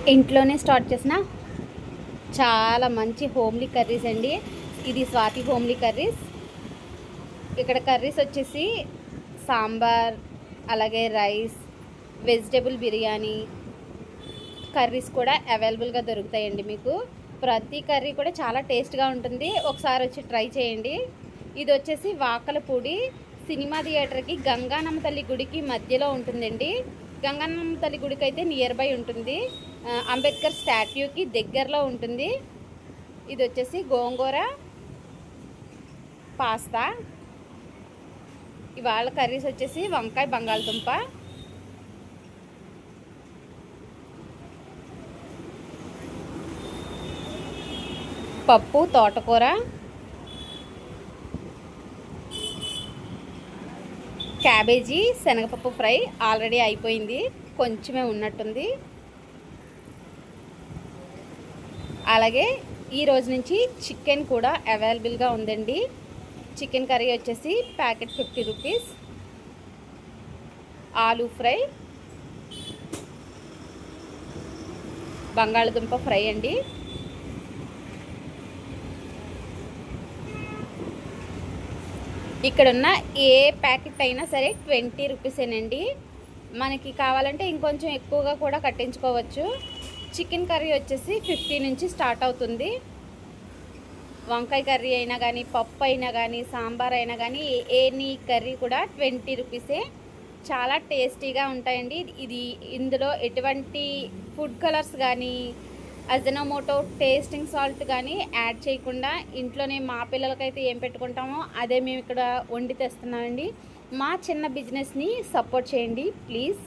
ఇంట్లోనే స్టార్ట్ చేసిన చాలా మంచి హోమ్లీ కర్రీస్ అండి. ఇది స్వాతి హోమ్లీ కర్రీస్. ఇక్కడ కర్రీస్ వచ్చేసి సాంబార్, అలాగే రైస్, వెజిటేబుల్ బిర్యానీ కర్రీస్ కూడా అవైలబుల్గా దొరుకుతాయండి. మీకు ప్రతి కర్రీ కూడా చాలా టేస్ట్గా ఉంటుంది. ఒకసారి వచ్చి ట్రై చేయండి. ఇది వచ్చేసి వాకలపూడి సినిమా థియేటర్కి గంగానమ్మ తల్లి గుడికి మధ్యలో ఉంటుందండి. గంగానమ్మ తల్లి గుడికి అయితే నియర్ బై ఉంటుంది. అంబేద్కర్ స్టాట్యూకి దగ్గరలో ఉంటుంది. ఇది వచ్చేసి గోంగూర పాస్తా. ఇవాళ కర్రీస్ వచ్చేసి వంకాయ బంగాళదుంప, పప్పు తోటకూర, క్యాబేజీ శనగపప్పు ఫ్రై ఆల్రెడీ అయిపోయింది, కొంచెమే ఉన్నట్టుంది. అలాగే ఈ రోజు నుంచి చికెన్ కూడా అవైలబుల్గా ఉందండి. చికెన్ కర్రీ వచ్చేసి ప్యాకెట్ 50 రూపీస్. ఆలూ ఫ్రై, బంగాళదుంప ఫ్రై అండి. ఇక్కడున్న ఏ ప్యాకెట్ అయినా సరే 20 రూపీసేనండి. మనకి కావాలంటే ఇంకొంచెం ఎక్కువగా కూడా కట్టించుకోవచ్చు. చికెన్ కర్రీ వచ్చేసి 50 నుంచి స్టార్ట్ అవుతుంది. వంకాయ కర్రీ అయినా కానీ, పప్పు అయినా కానీ, సాంబార్ అయినా కానీ, ఎనీ కర్రీ కూడా 20 రూపీసే. చాలా టేస్టీగా ఉంటాయండి. ఇందులో ఎటువంటి ఫుడ్ కలర్స్ కానీ, అజినోమోటో, టేస్టింగ్ సాల్ట్ కానీ యాడ్ చేయకుండా ఇంట్లోనే మా పిల్లలకైతే ఏం పెట్టుకుంటామో అదే మేము ఇక్కడ వండి తెస్తున్నామండి. మా చిన్న బిజినెస్ని సపోర్ట్ చేయండి ప్లీజ్.